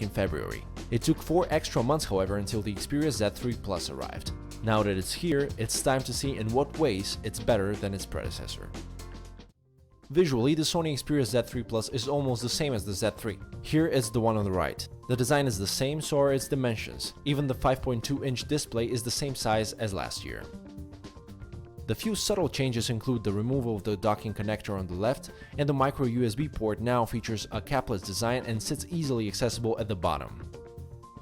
in February. It took 4 extra months, however, until the Xperia Z3 Plus arrived. Now that it's here, it's time to see in what ways it's better than its predecessor. Visually, the Sony Xperia Z3 Plus is almost the same as the Z3. Here is the one on the right. The design is the same, so are its dimensions. Even the 5.2-inch display is the same size as last year. The few subtle changes include the removal of the docking connector on the left, and the micro USB port now features a capless design and sits easily accessible at the bottom.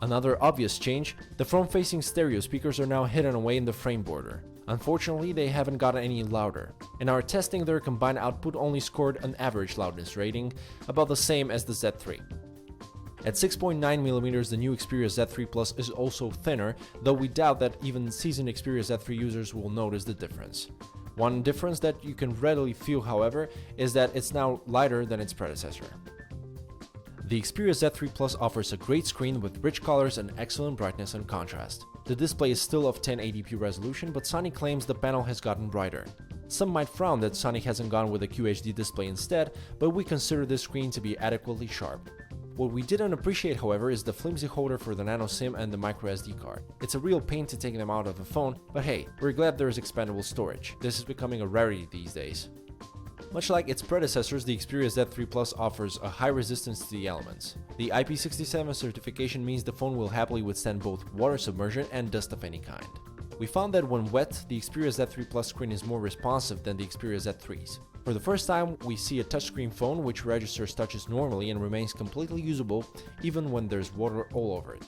Another obvious change, the front-facing stereo speakers are now hidden away in the frame border. Unfortunately, they haven't gotten any louder. In our testing, their combined output only scored an average loudness rating, about the same as the Z3. At 6.9mm, the new Xperia Z3 Plus is also thinner, though we doubt that even seasoned Xperia Z3 users will notice the difference. One difference that you can readily feel, however, is that it's now lighter than its predecessor. The Xperia Z3 Plus offers a great screen with rich colors and excellent brightness and contrast. The display is still of 1080p resolution, but Sony claims the panel has gotten brighter. Some might frown that Sony hasn't gone with a QHD display instead, but we consider this screen to be adequately sharp. What we didn't appreciate, however, is the flimsy holder for the nano SIM and the micro SD card. It's a real pain to take them out of the phone, but hey, we're glad there is expandable storage. This is becoming a rarity these days. Much like its predecessors, the Xperia Z3 Plus offers a high resistance to the elements. The IP67 certification means the phone will happily withstand both water submersion and dust of any kind. We found that when wet, the Xperia Z3 Plus screen is more responsive than the Xperia Z3's. For the first time, we see a touchscreen phone which registers touches normally and remains completely usable even when there's water all over it.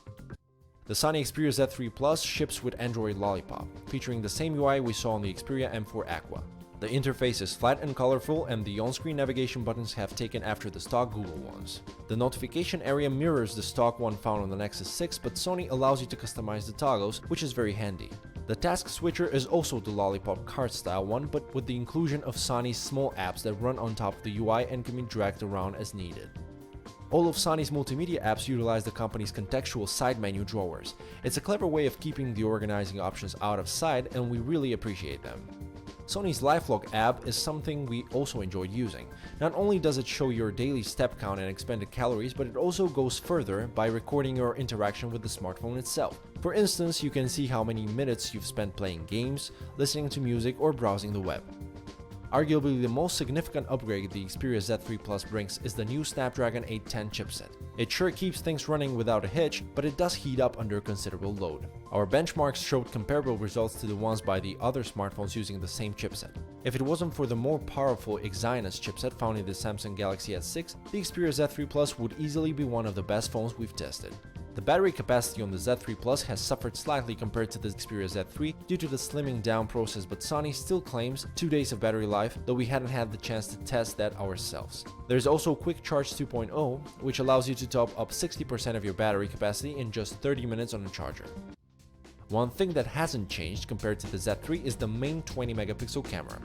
The Sony Xperia Z3 Plus ships with Android Lollipop, featuring the same UI we saw on the Xperia M4 Aqua. The interface is flat and colorful, and the on-screen navigation buttons have taken after the stock Google ones. The notification area mirrors the stock one found on the Nexus 6, but Sony allows you to customize the toggles, which is very handy. The task switcher is also the Lollipop card style one, but with the inclusion of Sony's small apps that run on top of the UI and can be dragged around as needed. All of Sony's multimedia apps utilize the company's contextual side menu drawers. It's a clever way of keeping the organizing options out of sight, and we really appreciate them. Sony's LifeLog app is something we also enjoyed using. Not only does it show your daily step count and expended calories, but it also goes further by recording your interaction with the smartphone itself. For instance, you can see how many minutes you've spent playing games, listening to music, or browsing the web. Arguably the most significant upgrade the Xperia Z3 Plus brings is the new Snapdragon 810 chipset. It sure keeps things running without a hitch, but it does heat up under considerable load. Our benchmarks showed comparable results to the ones by the other smartphones using the same chipset. If it wasn't for the more powerful Exynos chipset found in the Samsung Galaxy S6, the Xperia Z3 Plus would easily be one of the best phones we've tested. The battery capacity on the Z3 Plus has suffered slightly compared to the Xperia Z3 due to the slimming down process, but Sony still claims 2 days of battery life, though we hadn't had the chance to test that ourselves. There's also Quick Charge 2.0, which allows you to top up 60% of your battery capacity in just 30 minutes on a charger. One thing that hasn't changed compared to the Z3 is the main 20-megapixel camera.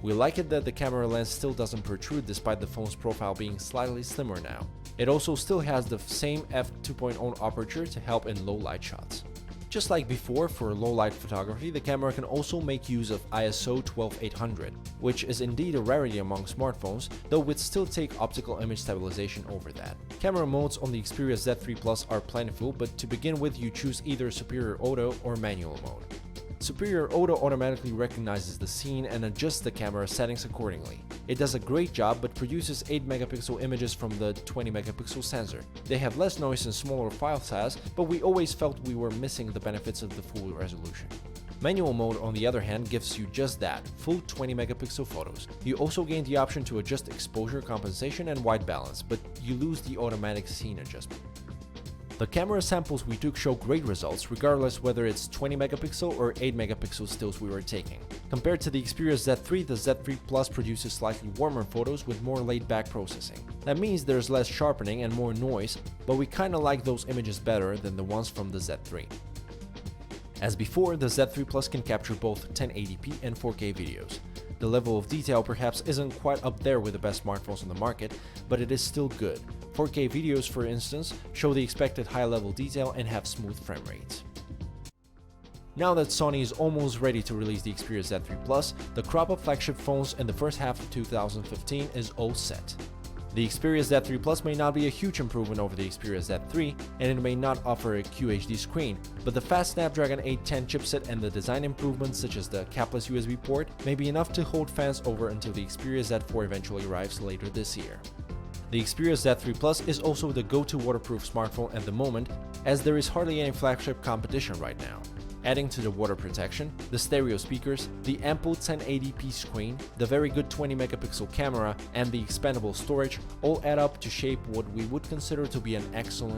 We like it that the camera lens still doesn't protrude despite the phone's profile being slightly slimmer now. It also still has the same f2.0 aperture to help in low light shots. Just like before, for low light photography, the camera can also make use of ISO 12800, which is indeed a rarity among smartphones, though would still take optical image stabilization over that. Camera modes on the Xperia Z3 Plus are plentiful, but to begin with you choose either Superior Auto or Manual mode. Superior Auto automatically recognizes the scene and adjusts the camera settings accordingly. It does a great job but produces 8-megapixel images from the 20-megapixel sensor. They have less noise and smaller file size, but we always felt we were missing the benefits of the full resolution. Manual mode, on the other hand, gives you just that, full 20-megapixel photos. You also gain the option to adjust exposure compensation and white balance, but you lose the automatic scene adjustment. The camera samples we took show great results, regardless whether it's 20-megapixel or 8-megapixel stills we were taking. Compared to the Xperia Z3, the Z3 Plus produces slightly warmer photos with more laid-back processing. That means there's less sharpening and more noise, but we kinda like those images better than the ones from the Z3. As before, the Z3 Plus can capture both 1080p and 4K videos. The level of detail perhaps isn't quite up there with the best smartphones on the market, but it is still good. 4K videos, for instance, show the expected high-level detail and have smooth frame rates. Now that Sony is almost ready to release the Xperia Z3 Plus, the crop of flagship phones in the first half of 2015 is all set. The Xperia Z3 Plus may not be a huge improvement over the Xperia Z3, and it may not offer a QHD screen, but the fast Snapdragon 810 chipset and the design improvements such as the capless USB port may be enough to hold fans over until the Xperia Z4 eventually arrives later this year. The Xperia Z3 Plus is also the go-to waterproof smartphone at the moment, as there is hardly any flagship competition right now. Adding to the water protection, the stereo speakers, the ample 1080p screen, the very good 20-megapixel camera, and the expandable storage all add up to shape what we would consider to be an excellent